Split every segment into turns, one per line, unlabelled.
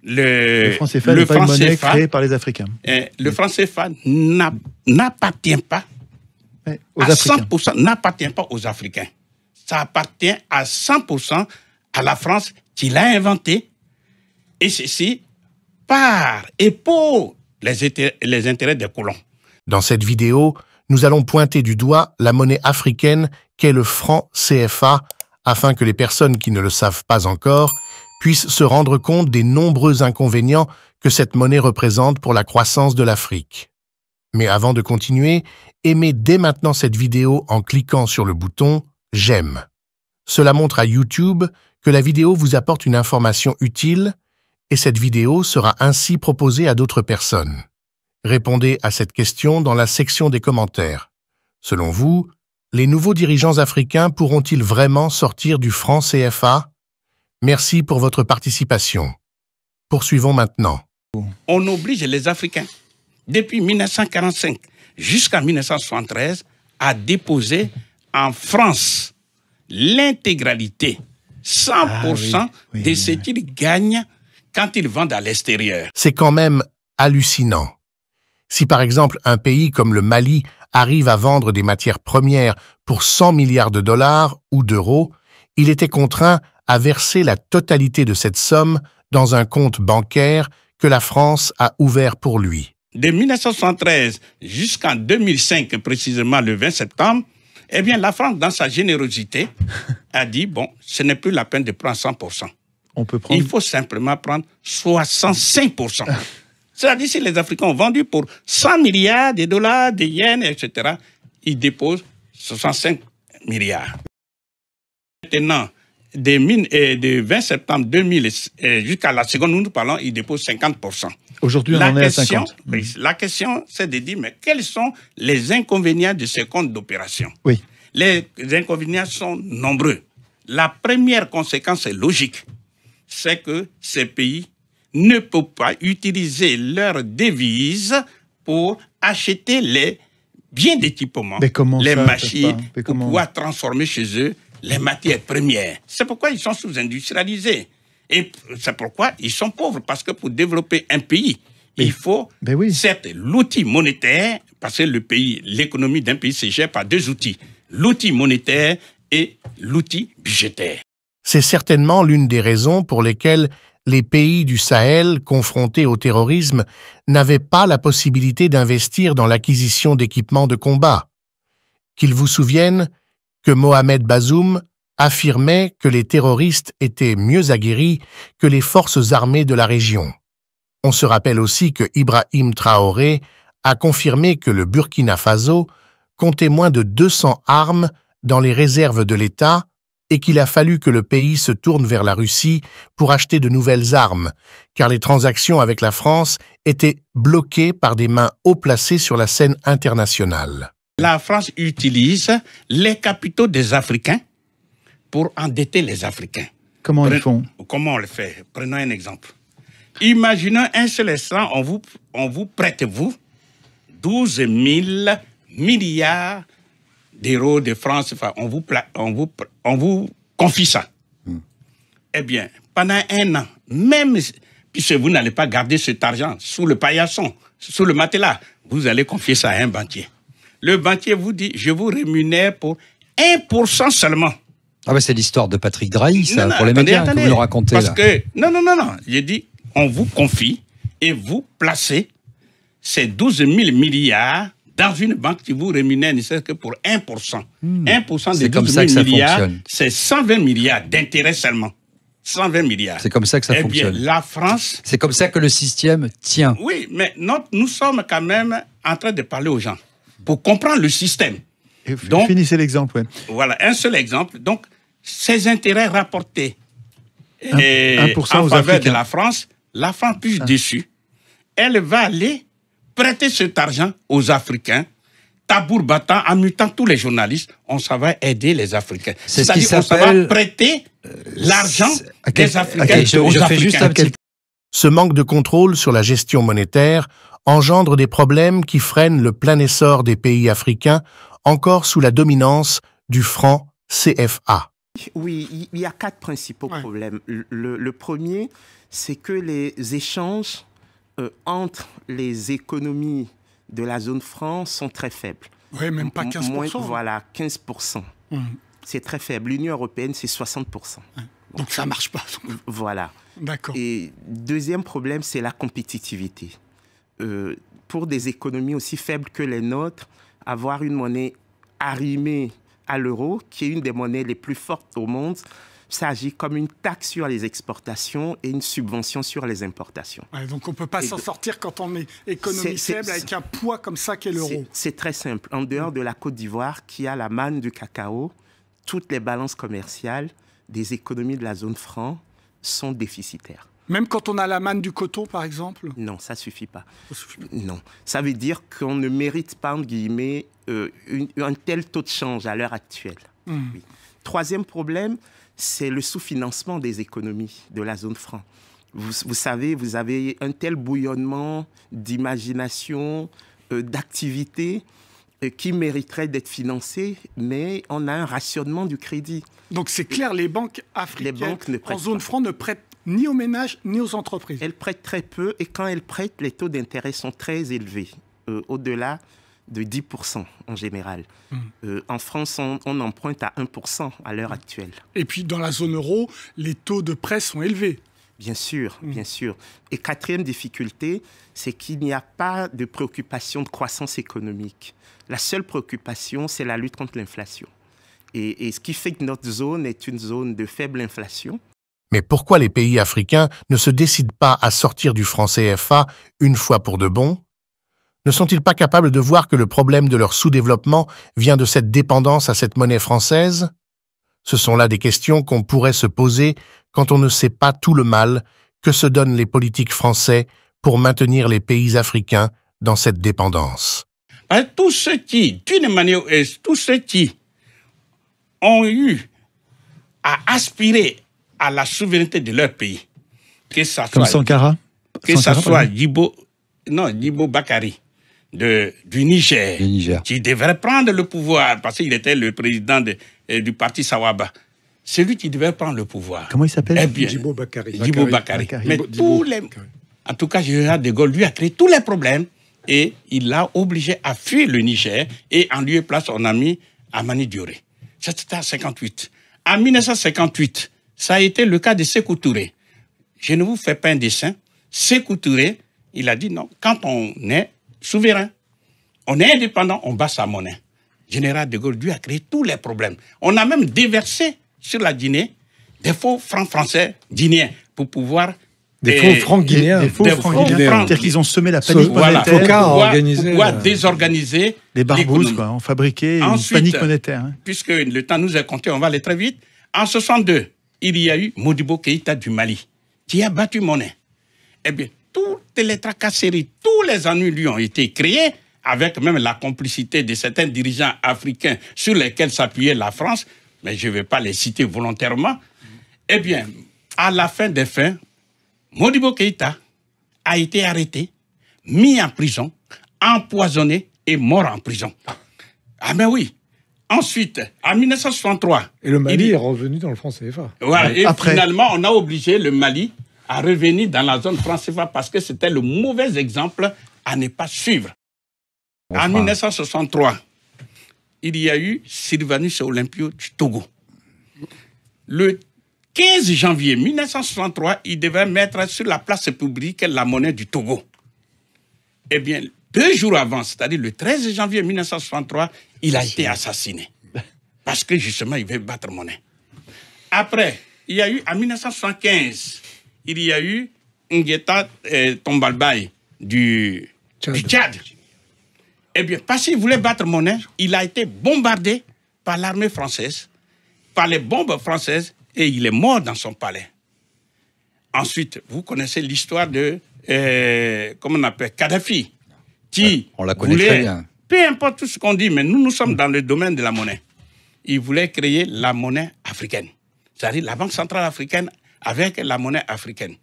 le franc CFA n'est pas une monnaie créée par les Africains.
Le franc CFA n'appartient pas
aux
à
Africains.
100%, n'appartient pas aux Africains. Ça appartient à 100% à la France qui l'a inventé. Et ceci par et pour les intérêts des colons.
Dans cette vidéo, nous allons pointer du doigt la monnaie africaine qu'est le franc CFA, afin que les personnes qui ne le savent pas encore puissent se rendre compte des nombreux inconvénients que cette monnaie représente pour la croissance de l'Afrique. Mais avant de continuer, aimez dès maintenant cette vidéo en cliquant sur le bouton « J'aime ». Cela montre à YouTube que la vidéo vous apporte une information utile et cette vidéo sera ainsi proposée à d'autres personnes. Répondez à cette question dans la section des commentaires. Selon vous, les nouveaux dirigeants africains pourront-ils vraiment sortir du franc CFA? Merci pour votre participation. Poursuivons maintenant.
On oblige les Africains, depuis 1945 jusqu'à 1973, à déposer en France l'intégralité, 100% de ce qu'ils gagnent quand ils vendent à l'extérieur.
C'est quand même hallucinant. Si par exemple un pays comme le Mali arrive à vendre des matières premières pour 100 milliards de dollars ou d'euros, il était contraint à verser la totalité de cette somme dans un compte bancaire que la France a ouvert pour lui.
De 1973 jusqu'en 2005, précisément le 20 septembre, eh bien la France, dans sa générosité, a dit, bon, ce n'est plus la peine de prendre 100%.
On peut prendre...
Il faut simplement prendre 65%. C'est-à-dire, si les Africains ont vendu pour 100 milliards de dollars, de yens, etc., ils déposent 65 milliards. Maintenant, de 20 septembre 2000 jusqu'à la seconde où nous parlons, ils déposent 50%.
Aujourd'hui, on en est à 50.
La question, c'est de dire, mais quels sont les inconvénients de ces comptes d'opération?
Oui.
Les inconvénients sont nombreux. La première conséquence est logique. C'est que ces pays ne peuvent pas utiliser leurs devises pour acheter les biens d'équipement, les machines, pour pouvoir transformer chez eux les matières premières. C'est pourquoi ils sont sous-industrialisés. Et c'est pourquoi ils sont pauvres, parce que pour développer un pays, il faut, certes, l'outil monétaire, parce que le pays, l'économie d'un pays se gère par deux outils, l'outil monétaire et l'outil budgétaire.
C'est certainement l'une des raisons pour lesquelles les pays du Sahel confrontés au terrorisme n'avaient pas la possibilité d'investir dans l'acquisition d'équipements de combat. Qu'ils vous souviennent que Mohamed Bazoum affirmait que les terroristes étaient mieux aguerris que les forces armées de la région. On se rappelle aussi que Ibrahim Traoré a confirmé que le Burkina Faso comptait moins de 200 armes dans les réserves de l'État et qu'il a fallu que le pays se tourne vers la Russie pour acheter de nouvelles armes, car les transactions avec la France étaient bloquées par des mains haut placées sur la scène internationale.
La France utilise les capitaux des Africains pour endetter les Africains.
Comment ils font?
Comment on le fait? Prenons un exemple. Imaginons un seul instant, on vous prête, 12 000 milliards d'euros de France, enfin, on vous confie ça. Eh bien, pendant un an, même puisque vous n'allez pas garder cet argent sous le paillasson, sous le matelas, vous allez confier ça à un banquier. Le banquier vous dit, je vous rémunère pour 1% seulement.
Ah ben c'est l'histoire de Patrick Drahi, ça, pour les médias, que vous nous racontez.
Parce
là.
Que, non. J'ai dit, on vous confie et vous placez ces 12 000 milliards dans une banque qui vous rémunère ne serait que pour 1%. 1% des 12 000 milliards, c'est 120 milliards d'intérêts seulement. 120 milliards.
C'est comme ça que ça fonctionne.
Bien, la France...
C'est comme ça que le système tient.
Oui, mais nous sommes quand même en train de parler aux gens pour comprendre le système.
Et donc, finissez l'exemple. Ouais.
Voilà, un seul exemple. Donc, ces intérêts rapportés
1%
en
aux
faveur
Africains.
de la France plus déçue, elle va aller prêter cet argent aux Africains, tambour battant, en mutant tous les journalistes, on s'en va aider les Africains.
C'est ce qui
C'est-à-dire qu'on
s'appelle...
va prêter l'argent des Africains aux
je fais juste un
Africains.
petit...
Ce manque de contrôle sur la gestion monétaire engendre des problèmes qui freinent le plein essor des pays africains encore sous la dominance du franc CFA.
Oui, il y a 4 principaux problèmes. Le premier, c'est que les échanges entre les économies de la zone franc sont très faibles.
Oui, même pas 15%.
Voilà, 15%. C'est très faible. L'Union européenne, c'est 60%.
Donc ça ne marche pas.
Voilà.
D'accord.
Et deuxième problème, c'est la compétitivité. Pour des économies aussi faibles que les nôtres, avoir une monnaie arrimée à l'euro, qui est une des monnaies les plus fortes au monde, ça agit comme une taxe sur les exportations et une subvention sur les importations.
Ouais, donc on ne peut pas s'en sortir quand on est économie faible avec un poids comme ça qu'est l'euro.
C'est très simple. En dehors de la Côte d'Ivoire, qui a la manne du cacao, toutes les balances commerciales des économies de la zone franc sont déficitaires.
Même quand on a la manne du coton, par exemple?
Non, ça ne suffit pas. Non. Ça veut dire qu'on ne mérite pas, entre guillemets, un tel taux de change à l'heure actuelle. Oui. Troisième problème, c'est le sous-financement des économies de la zone franc. Vous savez, vous avez un tel bouillonnement d'imagination, d'activité qui mériterait d'être financé, mais on a un rationnement du crédit.
Donc c'est clair, les banques africaines en zone franc ne prêtent ni aux ménages ni aux entreprises.
Elles prêtent très peu et quand elles prêtent, les taux d'intérêt sont très élevés, au-delà de 10% en général. En France, on emprunte à 1% à l'heure actuelle.
Et puis dans la zone euro, les taux de prêt sont élevés.
Bien sûr, bien sûr. Et quatrième difficulté, c'est qu'il n'y a pas de préoccupation de croissance économique. La seule préoccupation, c'est la lutte contre l'inflation. Et ce qui fait que notre zone est une zone de faible inflation.
Mais pourquoi les pays africains ne se décident pas à sortir du franc CFA une fois pour de bon? Ne sont-ils pas capables de voir que le problème de leur sous-développement vient de cette dépendance à cette monnaie française? Ce sont là des questions qu'on pourrait se poser quand on ne sait pas tout le mal que se donnent les politiques français pour maintenir les pays africains dans cette dépendance.
Tous ceux qui, d'une manière ou tous ceux qui ont eu à aspirer à la souveraineté de leur pays, que ça
comme
soit
Sankara,
que ça soit Djibo Bakary du Niger, qui devrait prendre le pouvoir parce qu'il était le président du parti Sawaba. C'est lui qui devait prendre le pouvoir.
Comment il s'appelle?
Eh bien,
Djibo Bakary.
Djibo Bakary. Mais en tout cas, général de Gaulle lui a créé tous les problèmes et il l'a obligé à fuir le Niger et en lieu et place on a mis Amani Dioré. C'était en 1958. En 1958, ça a été le cas de Sékou Touré. Je ne vous fais pas un dessin. Sékou Touré, il a dit non, quand on est souverain, on est indépendant, on bat sa monnaie. Général de Gaulle lui a créé tous les problèmes. On a même déversé sur la Guinée des faux francs français guinéens pour pouvoir...
Des faux francs guinéens.
Des faux francs guinéens. C'est-à-dire qu'ils ont semé la panique monétaire
pour pouvoir désorganiser
les barbouzes, quoi, ont fabriqué une panique monétaire. Hein.
Puisque le temps nous est compté, on va aller très vite. En 1962, il y a eu Modibo Keïta du Mali, qui a battu monnaie. Eh bien, toutes les tracasseries, tous les ennuis lui ont été créés, avec même la complicité de certains dirigeants africains sur lesquels s'appuyait la France, mais je ne vais pas les citer volontairement. Eh bien, à la fin des fins, Modibo Keïta a été arrêté, mis en prison, empoisonné et mort en prison. Ah ben oui. Ensuite, en 1963...
Et le Mali est revenu dans le franc CFA.
Voilà, et finalement, on a obligé le Mali à revenir dans la zone franc CFA parce que c'était le mauvais exemple à ne pas suivre. En 1963, il y a eu Sylvanus Olympio du Togo. Le 15 janvier 1963, il devait mettre sur la place publique la monnaie du Togo. Eh bien, 2 jours avant, c'est-à-dire le 13 janvier 1963, il a été assassiné. Parce que justement, il veut battre monnaie. Après, il y a eu, en 1975, il y a eu Ngueta Tombalbaye du Tchad. Eh bien, parce qu'il voulait battre monnaie, il a été bombardé par l'armée française, par les bombes françaises, et il est mort dans son palais. Ensuite, vous connaissez l'histoire de, comment on appelle, Kadhafi, qui
on la connaît très bien.
Peu importe tout ce qu'on dit, mais nous sommes dans le domaine de la monnaie. Il voulait créer la monnaie africaine, c'est-à-dire la Banque centrale africaine avec la monnaie africaine.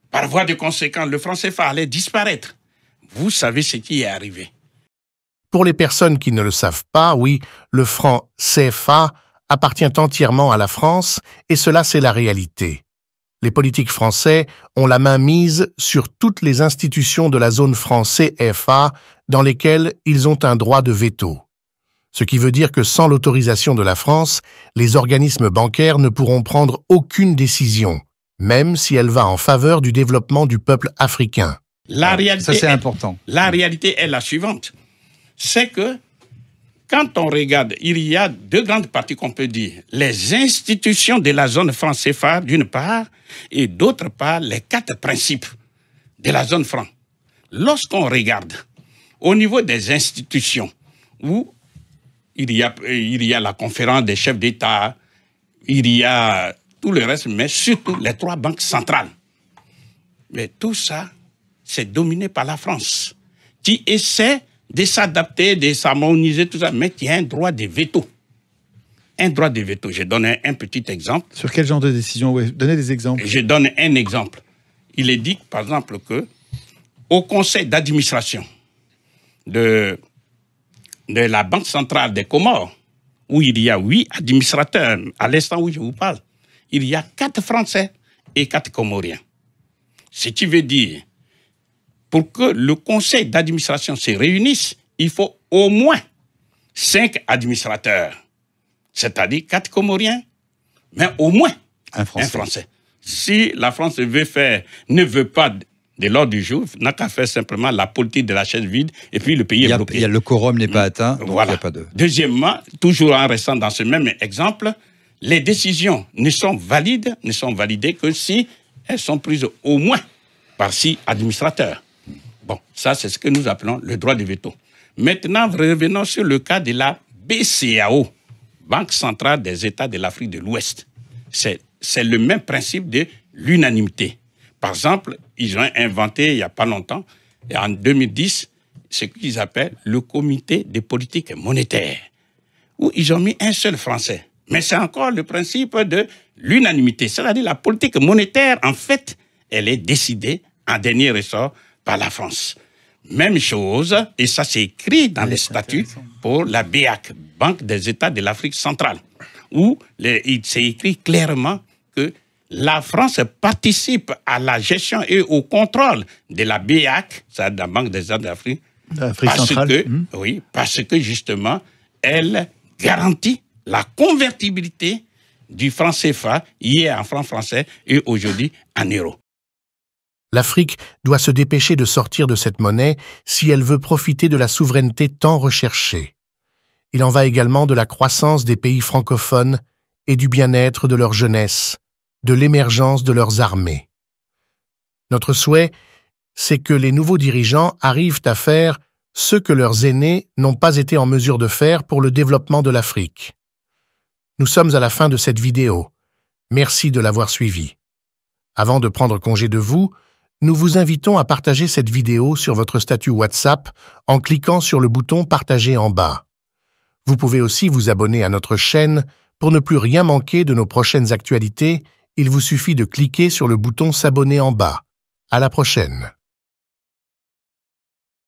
Par voie de conséquence, le franc CFA allait disparaître. Vous savez ce qui est arrivé.
Pour les personnes qui ne le savent pas, oui, le franc CFA appartient entièrement à la France, et cela c'est la réalité. les politiques français ont la main mise sur toutes les institutions de la zone franc CFA dans lesquelles ils ont un droit de veto. Ce qui veut dire que sans l'autorisation de la France, les organismes bancaires ne pourront prendre aucune décision, même si elle va en faveur du développement du peuple africain.
Ça, c'est important.
La réalité est la suivante. C'est que quand on regarde, il y a deux grandes parties qu'on peut dire. Les institutions de la zone franc CFA, d'une part, et d'autre part, les 4 principes de la zone franc. Lorsqu'on regarde au niveau des institutions, où il y a la conférence des chefs d'État, il y a tout le reste, mais surtout les 3 banques centrales. Mais tout ça, c'est dominé par la France, qui essaie de s'adapter, de s'harmoniser, tout ça, mais qui a un droit de veto. Un droit de veto. Je donne un petit exemple.
Sur quel genre de décision? Ouais, donnez des exemples.
Je donne un exemple. Il est dit, par exemple, que au conseil d'administration de la Banque centrale des Comores, où il y a 8 administrateurs, à l'instant où je vous parle, il y a 4 Français et 4 Comoriens. Ce qui veut dire, pour que le conseil d'administration se réunisse, il faut au moins 5 administrateurs, c'est-à-dire 4 Comoriens, mais au moins un Français. Si la France ne veut pas de l'ordre du jour, n'a qu'à faire simplement la politique de la chaise vide et puis le pays est bloqué.
Le quorum n'est pas atteint, donc
voilà.
Il n'y a pas de...
Deuxièmement, toujours en restant dans ce même exemple, les décisions ne sont validées que si elles sont prises au moins par 6 administrateurs. Bon, ça c'est ce que nous appelons le droit de veto. Maintenant, revenons sur le cas de la BCEAO, Banque centrale des États de l'Afrique de l'Ouest. C'est le même principe de l'unanimité. Par exemple, ils ont inventé il n'y a pas longtemps, en 2010, ce qu'ils appellent le comité de politique monétaire, où ils ont mis un seul Français. Mais c'est encore le principe de l'unanimité. C'est-à-dire la politique monétaire, en fait, elle est décidée en dernier ressort par la France. Même chose, et ça c'est écrit dans les statuts pour la BEAC, Banque des États de l'Afrique centrale, où il s'est écrit clairement que la France participe à la gestion et au contrôle de la BEAC, c'est-à-dire la Banque des États de l'Afrique
centrale.
Oui, parce que justement, elle garantit la convertibilité du franc CFA, hier en franc français et aujourd'hui en euros.
L'Afrique doit se dépêcher de sortir de cette monnaie si elle veut profiter de la souveraineté tant recherchée. Il en va également de la croissance des pays francophones et du bien-être de leur jeunesse, de l'émergence de leurs armées. Notre souhait, c'est que les nouveaux dirigeants arrivent à faire ce que leurs aînés n'ont pas été en mesure de faire pour le développement de l'Afrique. Nous sommes à la fin de cette vidéo. Merci de l'avoir suivie. Avant de prendre congé de vous, nous vous invitons à partager cette vidéo sur votre statut WhatsApp en cliquant sur le bouton « Partager » en bas. Vous pouvez aussi vous abonner à notre chaîne pour ne plus rien manquer de nos prochaines actualités. Il vous suffit de cliquer sur le bouton « S'abonner » en bas. À la prochaine.